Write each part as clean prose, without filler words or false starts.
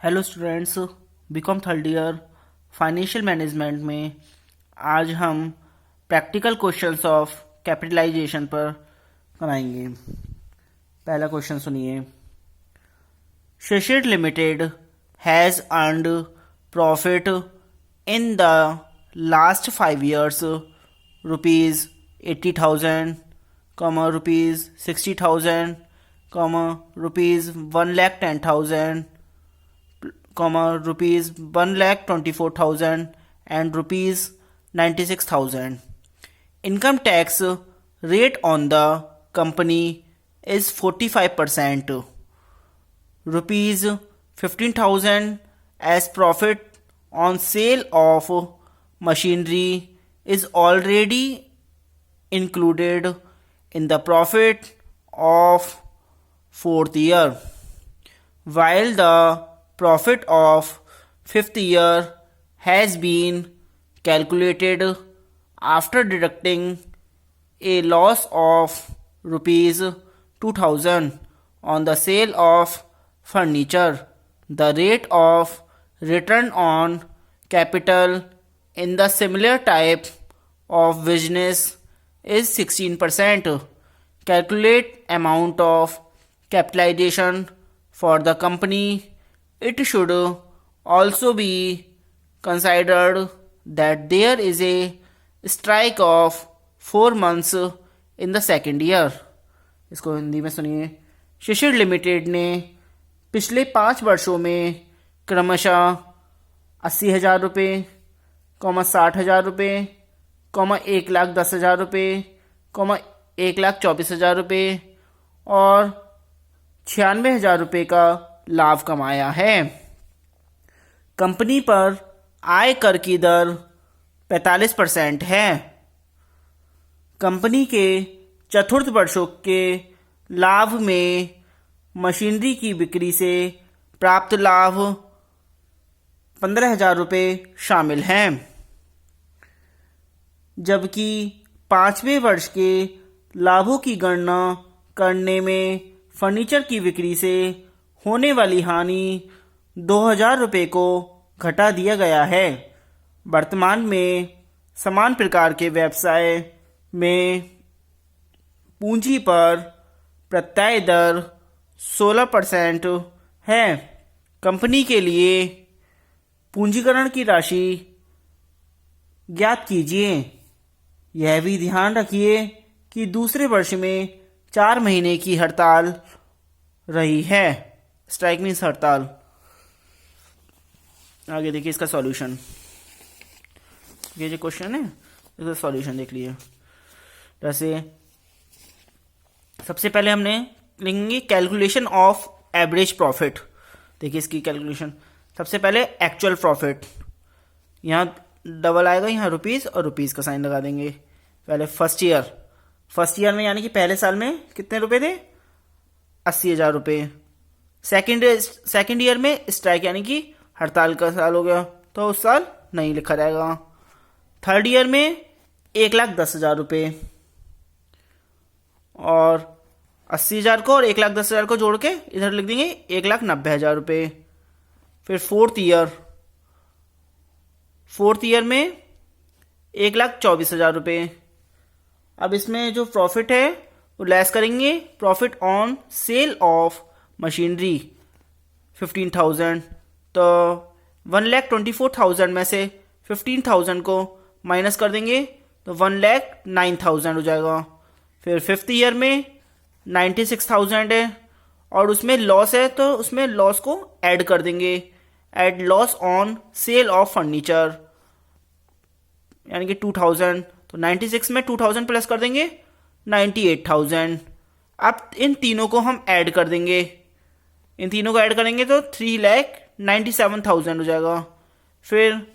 Hello students, BCom third year financial management में आज हम प्रैक्टिकल क्वेश्चंस ऑफ कैपिटलाइजेशन पर कराएंगे। पहला क्वेश्चन सुनिए। Shishir limited has earned profit in the last 5 years rupees 80,000, rupees 60,000, rupees 1,10,000, rupees 1,24,000 and rupees 96,000. Income tax rate on the company is 45%. Rupees 15,000 as profit on sale of machinery is already included in the profit of fourth year, while the profit of fifth year has been calculated after deducting a loss of rupees 2,000 on the sale of furniture. The rate of return on capital in the similar type of business is 16%. Calculate amount of capitalization for the company. It should also be considered that there is a strike of 4 months in the second year. इसको हिंदी में सुनिए। Shishir limited ने पिछले 5 वर्षों में क्रमशः 80,000 रुपये, 60,000 रुपये, 1,10,000 रुपये, 1,24,000 रुपये और 96,000 रुपये का लाभ कमाया है। कंपनी पर आय कर की दर 45% है। कंपनी के चतुर्थ वर्षों के लाभ में मशीनरी की बिक्री से प्राप्त लाभ 15,000 रुपये शामिल हैं, जबकि 5वें वर्ष के लाभों की गणना करने में फर्नीचर की बिक्री से होने वाली हानि 2,000 रुपये को घटा दिया गया है। वर्तमान में समान प्रकार के व्यवसाय में पूंजी पर प्रत्यय दर 16% है। कंपनी के लिए पूंजीकरण की राशि ज्ञात कीजिए। यह भी ध्यान रखिए कि दूसरे वर्ष में 4 महीने की हड़ताल रही है। स्ट्राइक मीन्स हड़ताल। आगे देखिए इसका सॉल्यूशन। ये जो क्वेश्चन है इसका सॉल्यूशन देख लिए। जैसे सबसे पहले हमने लिखेंगे कैलकुलेशन ऑफ एवरेज प्रॉफिट। देखिए इसकी कैलकुलेशन। सबसे पहले एक्चुअल प्रॉफिट, यहाँ डबल आएगा, यहाँ रुपीज़ और रुपीज़ का साइन लगा देंगे। पहले फर्स्ट ईयर में यानी कि पहले साल में कितने रुपए थे? 80,000 रुपये। सेकेंड ईयर में स्ट्राइक यानी कि हड़ताल का साल हो गया तो उस साल नहीं लिखा जाएगा। थर्ड ईयर में 1,10,000 रुपये और 80,000 को और 1,10,000 को जोड़ के इधर लिख देंगे 1,90,000 रुपये। फिर फोर्थ ईयर में 1,24,000 रुपये। अब इसमें जो प्रॉफिट है वो लेस करेंगे profit on sale of machinery 15,000, तो 1,24,000 में से 15,000 को माइनस कर देंगे तो 1,09,000 हो जाएगा। फिर फिफ्थ ईयर में 96,000 है और उसमें लॉस है तो उसमें लॉस को ऐड कर देंगे। Add loss on sale of furniture यानी कि 2,000, तो 96 में 2,000 प्लस कर देंगे 98,000। अब इन तीनों को हम ऐड कर देंगे। इन तीनों को ऐड करेंगे तो 3,97,000 हो जाएगा। फिर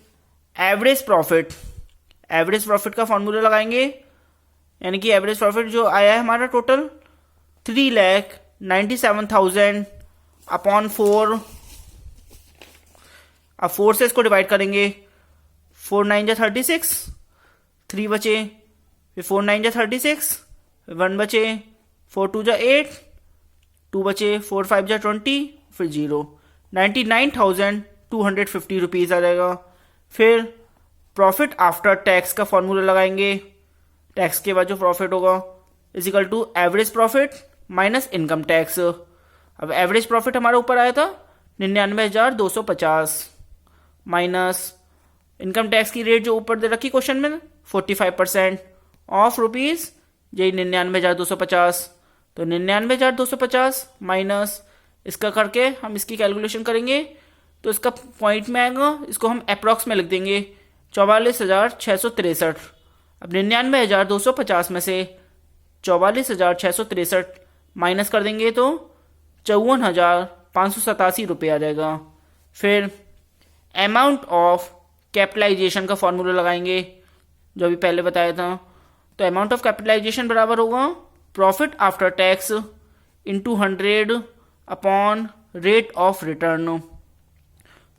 एवरेज प्रॉफिट का फॉर्मूला लगाएंगे यानी कि एवरेज प्रॉफिट जो आया है हमारा टोटल 3,97,000 अपॉन 4। अब 4 से इसको डिवाइड करेंगे। 4 9 जा 36, 3 बचे, फिर 4 9 जा 36, 1 बचे, 4 2 जा 8, 2 बचे, 4 5 जा 20, फिर 0। 99,250 रुपीज़ आ जाएगा। फिर प्रॉफिट आफ्टर टैक्स का फॉर्मूला लगाएंगे। टैक्स के बाद जो प्रॉफिट होगा is equal to average profit minus income tax. अब एवरेज प्रॉफिट हमारा ऊपर आया था 99,250 माइनस इनकम टैक्स की रेट जो ऊपर दे रखी क्वेश्चन में 45% ऑफ रुपीज़ यही 99,250। तो 99,250 माइनस इसका करके हम इसकी कैलकुलेशन करेंगे तो इसका पॉइंट में आएगा, इसको हम अप्रॉक्स में लिख देंगे 44,663। अब 99,250 में से 44,663 माइनस कर देंगे तो 54,587 रुपये आ जाएगा। फिर अमाउंट ऑफ कैपिटलाइजेशन का फॉर्मूला लगाएंगे जो अभी पहले बताया था। तो अमाउंट ऑफ कैपिटलाइजेशन बराबर होगा profit after tax into 100 upon rate of return.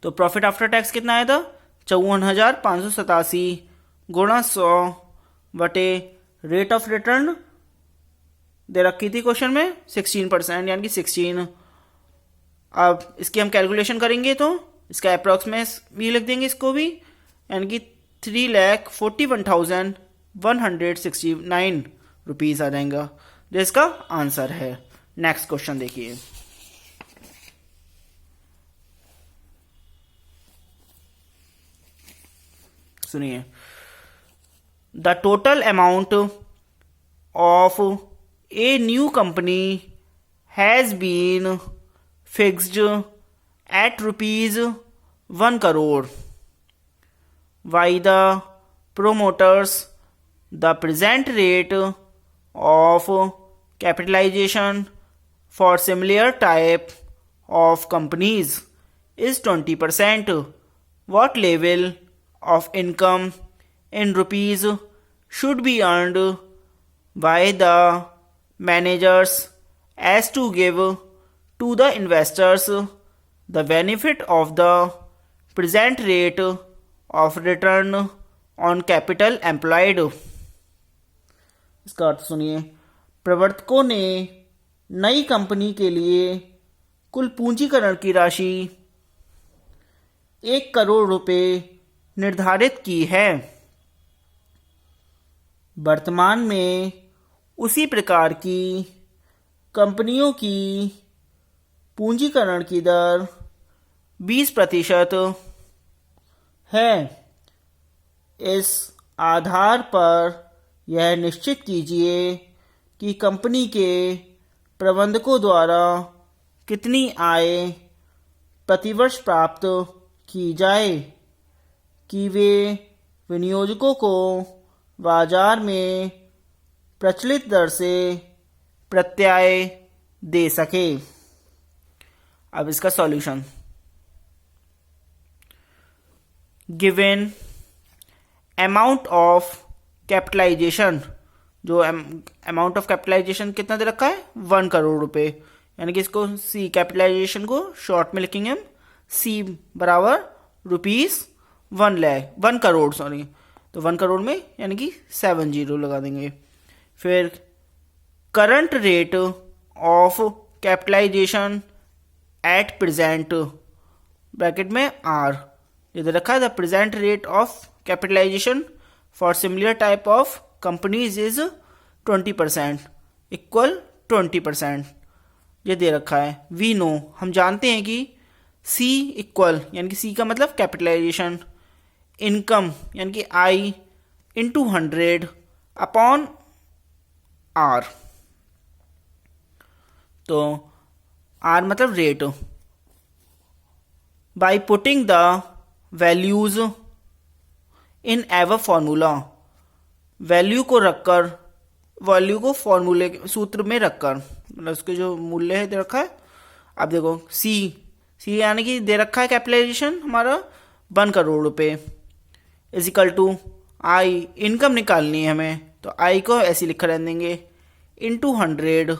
तो प्रॉफिट आफ्टर टैक्स कितना आया था 54,587 गुणा 100 बटे रेट ऑफ रिटर्न दे रखी थी क्वेश्चन में 16% यानी कि 16। अब इसकी हम कैलकुलेशन करेंगे तो इसका अप्रॉक्स में भी लिख देंगे इसको भी, यानी कि 3,41,169 रुपीज़ आ जाएगा जो इसका आंसर है। नेक्स्ट क्वेश्चन देखिए। सुनिए, the total amount of a new company has been fixed at ₹1 crore by the promoters. The present rate of capitalization for similar type of companies is 20%. What level of income in rupees should be earned by the managers as to give to the investors the benefit of the present rate of return on capital employed? इसका अर्थ सुनिए, प्रवर्तकों ने नई company के लिए कुल पूंजीकरण की राशि 1 करोड़ रुपए निर्धारित की है। वर्तमान में उसी प्रकार की कंपनियों की पूंजीकरण की दर 20% है। इस आधार पर यह निश्चित कीजिए कि कंपनी के प्रबंधकों द्वारा कितनी आय प्रतिवर्ष प्राप्त की जाए कि वे विनियोजकों को बाजार में प्रचलित दर से प्रत्याय दे सके। अब इसका solution, given amount of capitalization, जो अमाउंट ऑफ कैपिटलाइजेशन कितना दे रखा है 1 करोड़ रुपए, यानी कि इसको सी कैपिटलाइजेशन को शॉर्ट में लिखेंगे हम सी बराबर ₹1 करोड़ सॉरी, तो 1 करोड़ में यानी कि 70 लगा देंगे। फिर current rate of capitalization at present bracket में आर, ये दे रखा है the present rate of capitalization for similar type of companies is 20% equal 20%, ये दे रखा है। वी नो, हम जानते हैं कि सी इक्वल यानी कि सी का मतलब कैपिटलाइजेशन, इनकम यानी कि आई इंटू 100 अपॉन आर, तो आर मतलब rate. By putting the values in ever formula, value को रखकर, वैल्यू को फॉर्मूले सूत्र में रखकर, मतलब उसके जो मूल्य है दे रखा है। अब देखो सी यानी कि दे रखा है कैपिटलाइजेशन हमारा 1 करोड़ रुपए is equal to I, income निकालनी है हमें तो आई को ऐसे लिखा रहने देंगे इंटू 100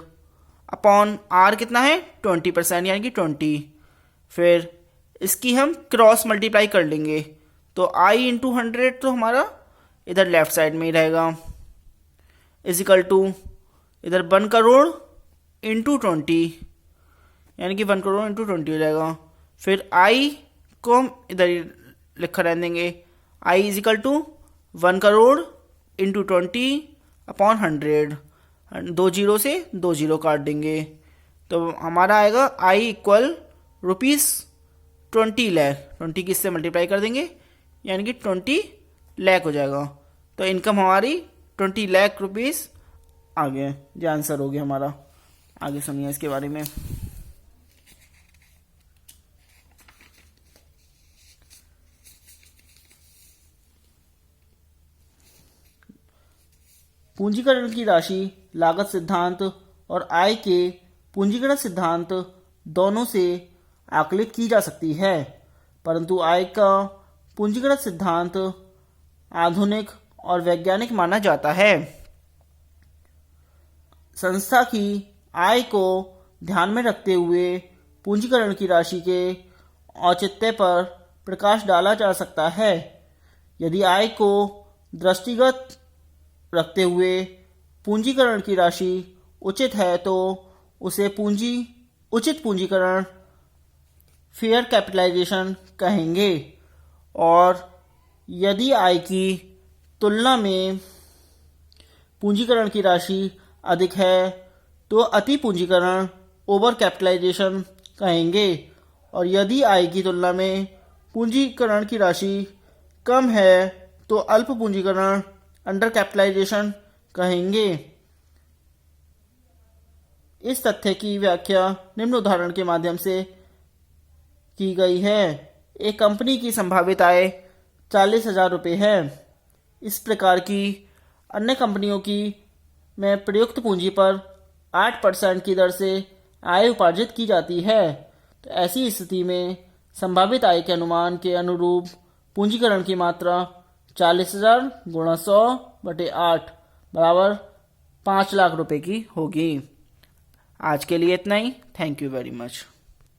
अपॉन आर कितना है 20% यानी कि 20। फिर इसकी हम क्रॉस मल्टीप्लाई कर लेंगे तो आई इंटू 100 तो हमारा इधर लेफ्ट साइड में ही रहेगा इज इक्वल टू इधर 1 करोड़ इंटू 20 यानी कि 1 करोड़ इंटू 20 हो जाएगा। फिर आई को हम इधर ही लिखा रहने देंगे, I is equal to 1 crore into 20/100, 2 zero से 2 जीरो काट देंगे तो हमारा आएगा आई इक्वल ₹20 लाख। 20 किससे मल्टीप्लाई कर देंगे यानी कि 20 लाख हो जाएगा। तो इनकम हमारी 20 लाख रुपीस आ गए। ये आंसर हो गया हमारा। आगे सुनिए इसके बारे में। पूंजीकरण की राशि लागत सिद्धांत और आय के पूंजीकरण सिद्धांत दोनों से आकलित की जा सकती है, परंतु आय का पूंजीकरण सिद्धांत आधुनिक और वैज्ञानिक माना जाता है। संस्था की आय को ध्यान में रखते हुए पूंजीकरण की राशि के औचित्य पर प्रकाश डाला जा सकता है। यदि आय को दृष्टिगत रखते हुए पूंजीकरण की राशि उचित है तो उसे उचित पूंजीकरण फेयर कैपिटलाइजेशन कहेंगे, और यदि आय की तुलना में पूंजीकरण की राशि अधिक है तो अति पूंजीकरण ओवर कैपिटलाइजेशन कहेंगे, और यदि आय की तुलना में पूंजीकरण की राशि कम है तो अल्प पूंजीकरण अंडर कैपिटलाइजेशन कहेंगे। इस तथ्य की व्याख्या निम्न उदाहरण के माध्यम से की गई है। एक कंपनी की संभावित आय 40,000 रुपये है। इस प्रकार की अन्य कंपनियों की में प्रयुक्त पूंजी पर 8% की दर से आय उपार्जित की जाती है। तो ऐसी स्थिति में संभावित आय के अनुमान के अनुरूप पूंजीकरण की मात्रा 40,000 गुणा 100/8 बराबर 5 लाख रुपए की होगी। आज के लिए इतना ही। Thank you very much.